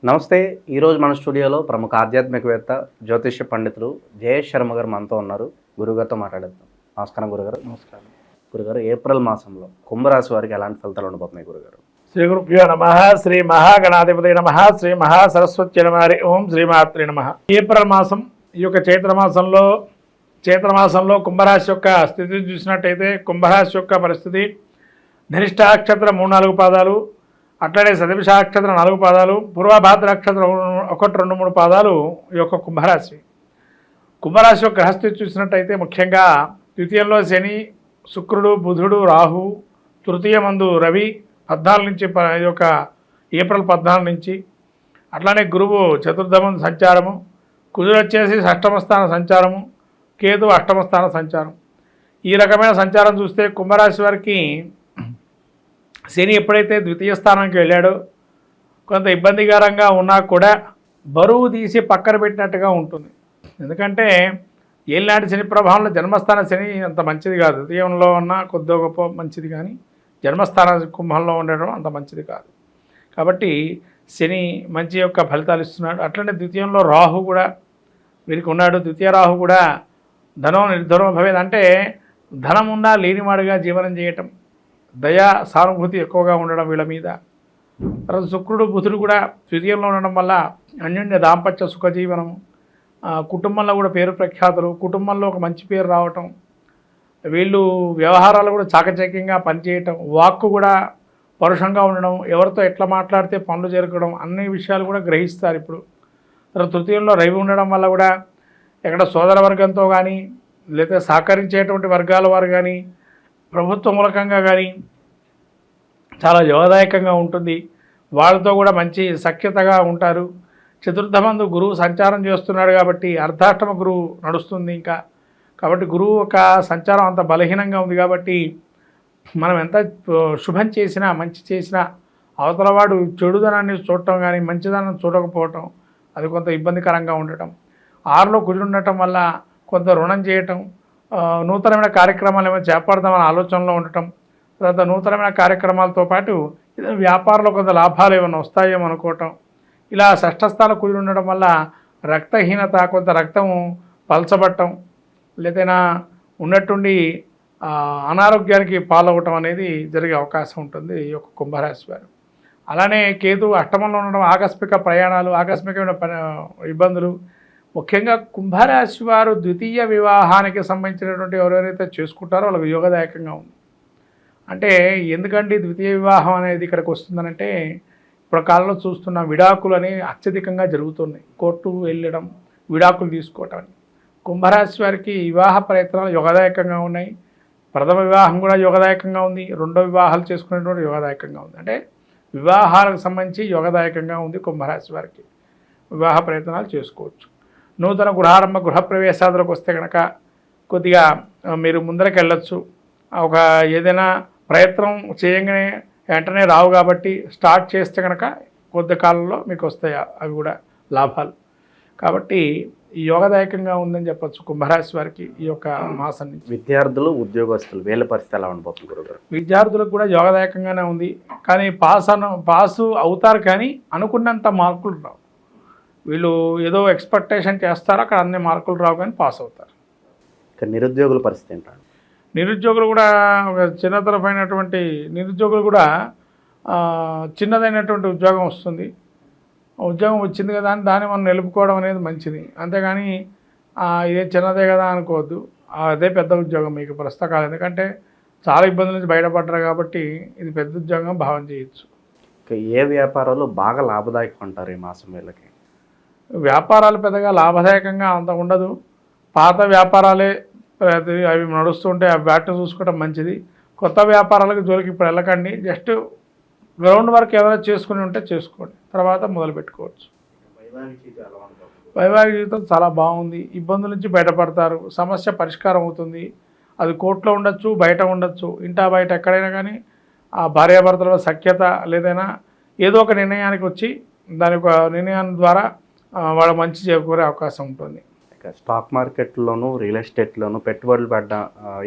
నమస్తే. ఈరోజు మన స్టూడియోలో ప్రముఖ ఆధ్యాత్మికవేత్త జ్యోతిష్య పండితులు జయేష్ శర్మ గారు మనతో ఉన్నారు. గురుగారితో మాట్లాడేద్దాం. నమస్కారం గురుగారు. నమస్కారం గురుగారు, ఏప్రిల్ మాసంలో కుంభరాశి వారికి ఎలాంటి ఫలితాలు ఉండబోతున్నాయి గురుగారు? శ్రీ గురుభ్యో నమ. శ్రీ మహాగణాధిపతి నమ. శ్రీ మహాసరస్వతి నమ. ఓం శ్రీమాత్రి నమ. ఏప్రిల్ మాసం, ఈ యొక్క చైత్రమాసంలో కుంభరాశి యొక్క స్థితి చూసినట్టయితే కుంభరాశి యొక్క పరిస్థితి ధనిష్టాక్షత్రం 3-4 పాదాలు, అట్లనే శతభిషాక్షత్రం 4 పాదాలు, పూర్వభాద్ర నక్షత్రం 1-2-3 పాదాలు ఈ యొక్క కుంభరాశి. కుంభరాశి యొక్క గ్రహస్థితి చూసినట్టయితే ముఖ్యంగా ద్వితీయంలో శని, శుక్రుడు, బుధుడు, రాహు, తృతీయమందు రవి 14 నుంచి ఈ యొక్క ఏప్రిల్ 14 నుంచి, అట్లానే గురువు చతుర్థమందు సంచారము, కుజుడు వచ్చేసి షష్టమ స్థాన సంచారము, కేతు అష్టమ స్థాన సంచారం. ఈ రకమైన సంచారం చూస్తే కుంభరాశి వారికి శని ఎప్పుడైతే ద్వితీయ స్థానానికి వెళ్ళాడో కొంత ఇబ్బందికరంగా ఉన్నా కూడా బరువు తీసి పక్కన పెట్టినట్టుగా ఉంటుంది. ఎందుకంటే ఏలినాటి శని ప్రభావంలో జన్మస్థాన శని అంత మంచిది కాదు. ద్వితీయంలో ఉన్న కొద్ది గొప్ప మంచిది, కానీ జన్మస్థాన కుంభంలో ఉండడం అంత మంచిది కాదు. కాబట్టి శని మంచి యొక్క ఫలితాలు ఇస్తున్నాడు. అట్లనే ద్వితీయంలో రాహు కూడా వీరికి ఉన్నాడు. ద్వితీయ రాహు కూడా ధనం నిర్ధనం భవేది, అంటే ధనం ఉన్నా లేనివాడుగా జీవనం చేయటం, దయా సానుభూతి ఎక్కువగా ఉండడం వీళ్ళ మీద. తర్వాత శుక్రుడు, బుధుడు కూడా ద్వితీయంలో ఉండడం వల్ల అన్యోన్య దాంపత్య సుఖజీవనం, కుటుంబంలో కూడా పేరు ప్రఖ్యాతులు, కుటుంబంలో ఒక మంచి పేరు రావటం, వీళ్ళు వ్యవహారాలు కూడా చాకచక్యంగా పనిచేయటం, వాక్కు కూడా పరుషంగా ఉండడం, ఎవరితో ఎట్లా మాట్లాడితే పనులు జరగడం, అన్ని విషయాలు కూడా గ్రహిస్తారు ఇప్పుడు. తర్వాత తృతీయంలో రవి ఉండడం వల్ల కూడా ఎక్కడ సోదర వర్గంతో కానీ లేదా సహకరించేటువంటి వర్గాల వారు కానీ ప్రభుత్వ మూలకంగా కానీ చాలా యోగదాయకంగా ఉంటుంది. వాళ్ళతో కూడా మంచి సఖ్యతగా ఉంటారు. చతుర్థమందు గురువు సంచారం చేస్తున్నాడు కాబట్టి అర్ధాష్టమ గురువు నడుస్తుంది ఇంకా. కాబట్టి గురువు ఒక సంచారం అంత బలహీనంగా ఉంది కాబట్టి మనం ఎంత శుభం చేసినా మంచి చేసినా అవతలవాడు చెడుదనాన్ని చూడటం కానీ మంచిదనాన్ని చూడకపోవటం అది కొంత ఇబ్బందికరంగా ఉండటం. 6లో కుజుడు ఉండటం వల్ల కొంత రుణం చేయటం, నూతనమైన కార్యక్రమాలు ఏమైనా చేపడదామని ఆలోచనలో ఉండటం, తర్వాత నూతనమైన కార్యక్రమాలతో పాటు వ్యాపారంలో కొంత లాభాలు ఏమైనా వస్తాయేమో అనుకోవటం. ఇలా షష్ఠస్థానం కుజుడు ఉండడం వల్ల రక్తహీనత, కొంత రక్తము పలచబట్టం, లేదైనా ఉన్నట్టుండి అనారోగ్యానికి పాలవటం అనేది జరిగే అవకాశం ఉంటుంది ఈ యొక్క కుంభరాశి వారు. అలానే కేతు అష్టమంలో ఉండడం ఆకస్మిక ప్రయాణాలు, ఆకస్మికమైన ఇబ్బందులు. ముఖ్యంగా కుంభరాశి వారు ద్వితీయ వివాహానికి సంబంధించినటువంటి ఎవరెవరైతే చేసుకుంటారో వాళ్ళకి యోగదాయకంగా ఉంది. అంటే ఎందుకంటే ద్వితీయ వివాహం అనేది ఇక్కడికి వస్తుందనంటే ఇప్పుడు కాలంలో చూస్తున్న విడాకులు అనేవి అత్యధికంగా జరుగుతున్నాయి. కోర్టు వెళ్ళడం, విడాకులు తీసుకోవటం అని. కుంభరాశి వారికి వివాహ ప్రయత్నాలు యోగదాయకంగా ఉన్నాయి. ప్రథమ వివాహం కూడా యోగదాయకంగా ఉంది. రెండో వివాహాలు చేసుకునేటువంటి యోగదాయకంగా ఉంది. అంటే వివాహాలకు సంబంధించి యోగదాయకంగా ఉంది. కుంభరాశి వారికి వివాహ ప్రయత్నాలు చేసుకోవచ్చు. నూతన గృహారంభ గృహప్రవేశాలకు వస్తే కనుక కొద్దిగా మీరు ముందరకు వెళ్ళొచ్చు. ఒక ఏదైనా ప్రయత్నం చేయగానే వెంటనే రావు కాబట్టి స్టార్ట్ చేస్తే కనుక కొద్ది కాలంలో మీకు వస్తాయి అవి కూడా లాభాలు. కాబట్టి యోగదాయకంగా ఉందని చెప్పచ్చు కుంభరాశి వారికి ఈ యొక్క మాసం నుంచి. విద్యార్థులు, ఉద్యోగస్తులు వీళ్ళ పరిస్థితి ఎలా ఉండబోతుంది గురుగారు? విద్యార్థులకు కూడా యోగదాయకంగానే ఉంది. కానీ పాసు అవుతారు, కానీ అనుకున్నంత మార్కులు రావు. వీళ్ళు ఏదో ఎక్స్పెక్టేషన్ చేస్తారో అక్కడ అన్ని మార్కులు రావు, కానీ పాస్ అవుతారు. ఇక నిరుద్యోగుల పరిస్థితి ఏంటంటే నిరుద్యోగులు కూడా ఒక చిన్నతరమైనటువంటి నిరుద్యోగులు కూడా చిన్నదైనటువంటి ఉద్యోగం వస్తుంది. ఉద్యోగం వచ్చింది కదా అని దాన్ని మనం నిలుపుకోవడం అనేది మంచిది. అంతేగాని ఇదే చిన్నదే కదా అనుకోవద్దు. అదే పెద్ద ఉద్యోగం మీకు ప్రస్తుత కాలం. ఎందుకంటే చాలా ఇబ్బందుల నుంచి బయటపడ్డారు కాబట్టి ఇది పెద్ద ఉద్యోగం భావన చేయొచ్చు. ఇక ఏ వ్యాపారాలు బాగా లాభదాయకం అంటారు ఈ మాసం వీళ్ళకి? వ్యాపారాలు పెద్దగా లాభదాయకంగా అంత ఉండదు. పాత వ్యాపారాలే అవి నడుస్తుంటే వాటిని చూసుకోవడం మంచిది. కొత్త వ్యాపారాలకు జోలికి ఇప్పుడు వెళ్ళకండి. జస్ట్ గ్రౌండ్ వర్క్ ఏమైనా చేసుకుని ఉంటే చేసుకోండి, తర్వాత మొదలు పెట్టుకోవచ్చు. వైవాహిక జీవితం చాలా బాగుంది. ఇబ్బందుల నుంచి బయటపడతారు. సమస్య పరిష్కారం అవుతుంది. అది కోర్టులో ఉండొచ్చు, బయట ఉండొచ్చు, ఇంటా బయట ఎక్కడైనా కానీ ఆ భార్యాభర్తల సఖ్యత లేదైనా ఏదో ఒక నిర్ణయానికి వచ్చి దాని ఒక నిర్ణయాన్ని ద్వారా వాళ్ళ మంచి చేకూరే అవకాశం ఉంటుంది. స్టాక్ మార్కెట్లోను, రియల్ ఎస్టేట్లోను పెట్టుబడులు పెట్ట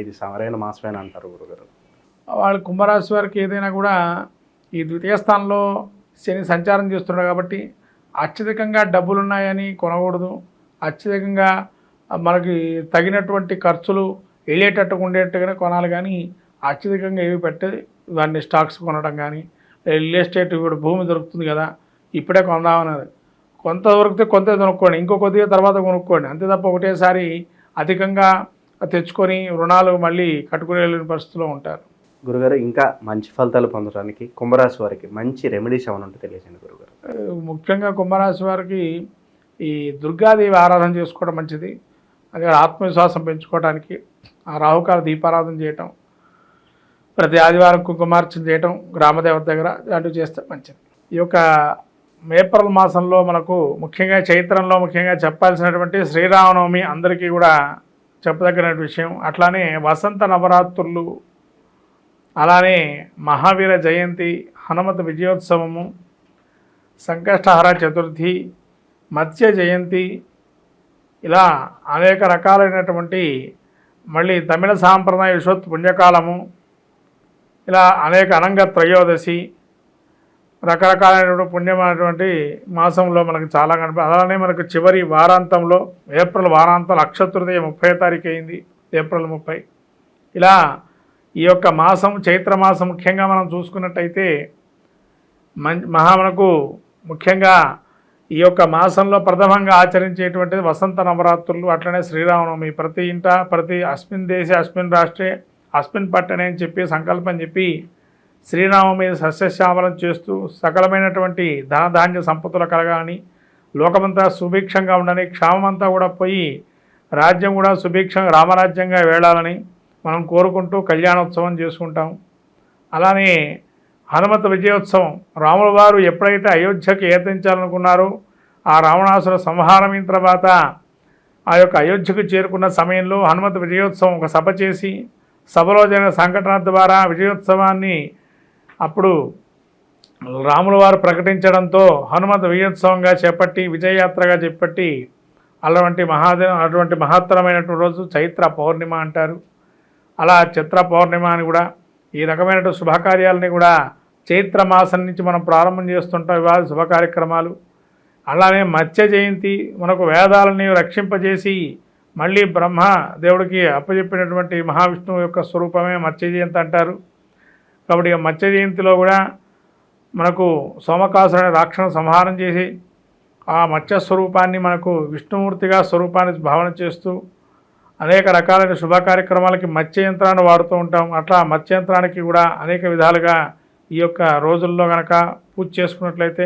ఇది సరైన మాసమేనా అంటారు గురుగారు? వాళ్ళు కుంభరాశి వారికి ఏదైనా కూడా ఈ ద్వితీయ స్థానంలో శని సంచారం చేస్తున్నాడు కాబట్టి అత్యధికంగా డబ్బులు ఉన్నాయని కొనకూడదు. అత్యధికంగా మనకి తగినటువంటి ఖర్చులు వెళ్ళేటట్టుగా ఉండేట్టుగానే కొనాలి, కానీ అత్యధికంగా ఏవి పెట్టి దాన్ని స్టాక్స్ కొనడం కానీ, రియల్ ఎస్టేట్ ఇప్పుడు భూమి దొరుకుతుంది కదా ఇప్పుడే కొందామన్నది, కొంత దొరికితే కొంత కొనుక్కోండి, ఇంకో కొద్దిగా తర్వాత కొనుక్కోండి, అంతే తప్ప ఒకటేసారి అధికంగా తెచ్చుకొని రుణాలు మళ్ళీ కట్టుకునే పరిస్థితిలో ఉంటారు. గురుగారు, ఇంకా మంచి ఫలితాలు పొందడానికి కుంభరాశి వారికి మంచి రెమెడీస్ ఏమైనా ఉంటే తెలియజేయండి గురుగారు. ముఖ్యంగా కుంభరాశి వారికి ఈ దుర్గాదేవి ఆరాధన చేసుకోవడం మంచిది. అదే ఆత్మవిశ్వాసం పెంచుకోవడానికి ఆ రాహుకాల దీపారాధన చేయటం, ప్రతి ఆదివారం కుంకుమార్చన చేయటం గ్రామదేవత దగ్గర, ఇలాంటివి చేస్తే మంచిది. ఈ యొక్క ఏప్రిల్ మాసంలో మనకు ముఖ్యంగా చైత్రంలో ముఖ్యంగా చెప్పాల్సినటువంటి శ్రీరామనవమి అందరికీ కూడా చెప్పదగిన విషయం. అట్లానే వసంత నవరాత్రులు, అలానే మహావీర జయంతి, హనుమత విజయోత్సవము, సంకష్టహర చతుర్థి, మత్స్య జయంతి, ఇలా అనేక రకాలైనటువంటి మళ్ళీ తమిళ సాంప్రదాయ విశ్వత్ పుణ్యకాలము, ఇలా అనేక అనంగ త్రయోదశి, రకరకాలైనటువంటి పుణ్యమైనటువంటి మాసంలో మనకు చాలా అలానే మనకు చివరి వారాంతంలో ఏప్రిల్ వారాంతం అక్షతృతీయ 30వ తారీఖు అయింది, ఏప్రిల్ 30. ఇలా ఈ యొక్క మాసం చైత్రమాసం ముఖ్యంగా మనం చూసుకున్నట్టయితే మనకు ముఖ్యంగా ఈ యొక్క మాసంలో ప్రథమంగా ఆచరించేటువంటిది వసంత నవరాత్రులు, అట్లనే శ్రీరామనవమి. ప్రతి ఇంట ప్రతి అస్మిన్ దేశే అస్మిన్ రాష్ట్రే అస్మిన్ పట్టణే అని చెప్పి సంకల్పం చెప్పి శ్రీరామం మీద సస్యశ్యామలం చేస్తూ సకలమైనటువంటి ధనధాన్య సంపత్తులు కలగాలని, లోకమంతా సుభిక్షంగా ఉండని, క్షామమంతా కూడా పోయి రాజ్యం కూడా సుభిక్షంగా రామరాజ్యంగా వేళాలని మనం కోరుకుంటూ కళ్యాణోత్సవం చేసుకుంటాం. అలానే హనుమత విజయోత్సవం, రాముల వారు ఎప్పుడైతే అయోధ్యకి ఏతించాలనుకున్నారో ఆ రావణాసుర సంహారమైన తర్వాత ఆ యొక్క అయోధ్యకు చేరుకున్న సమయంలో హనుమత విజయోత్సవం ఒక సభ చేసి, సభలో జరిగిన సంఘటన ద్వారా విజయోత్సవాన్ని అప్పుడు రాముల వారు ప్రకటించడంతో హనుమత విజయోత్సవంగా చేపట్టి విజయయాత్రగా చేపట్టి అటువంటి మహత్తరమైనటువంటి రోజు చైత్ర పౌర్ణిమ అంటారు. అలా చైత్ర పౌర్ణిమ అని కూడా ఈ రకమైనటువంటి శుభకార్యాలని కూడా చైత్ర మాసం నుంచి మనం ప్రారంభం చేస్తుంటాం ఇవాళ శుభ కార్యక్రమాలు. అలానే మత్స్య జయంతి, మనకు వేదాలని రక్షింపజేసి మళ్ళీ బ్రహ్మ దేవుడికి అప్పచెప్పినటువంటి మహావిష్ణువు యొక్క స్వరూపమే మత్స్య జయంతి అంటారు. కాబట్టి మత్స్య జయంతిలో కూడా మనకు సోమకాసురుని రాక్షణ సంహారం చేసి ఆ మత్స్య స్వరూపాన్ని మనకు విష్ణుమూర్తిగా స్వరూపాన్ని భావన చేస్తూ అనేక రకాలైన శుభ కార్యక్రమాలకి మత్స్య యంత్రాన్ని వాడుతూ ఉంటాం. అట్లా మత్స్య యంత్రానికి కూడా అనేక విధాలుగా ఈ యొక్క రోజుల్లో కనుక పూజ చేసుకున్నట్లయితే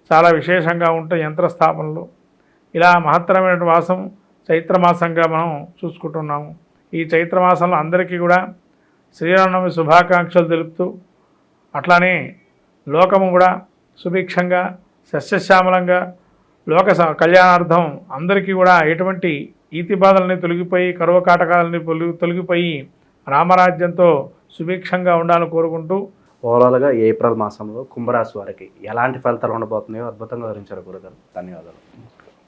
చాలా విశేషంగా ఉంటాయి యంత్రస్థాపనలు. ఇలా మహత్తరమైన మాసం చైత్రమాసంగా మనం చూసుకుంటున్నాము. ఈ చైత్రమాసంలో అందరికీ కూడా శ్రీరామనవమి శుభాకాంక్షలు తెలుపుతూ, అట్లానే లోకము కూడా సుభిక్షంగా సస్యశ్యామలంగా లోక కళ్యాణార్థం అందరికీ కూడా ఎటువంటి ఈతి బాధల్ని తొలగిపోయి, కరువు కాటకాలని తొలగిపోయి రామరాజ్యంతో సుభిక్షంగా ఉండాలని కోరుకుంటూ, ఓవరాల్గా ఏప్రిల్ మాసంలో కుంభరాశి వారికి ఎలాంటి ఫలితాలు ఉండబోతున్నాయో అద్భుతంగా వివరించారు గురుగారు. ధన్యవాదాలు.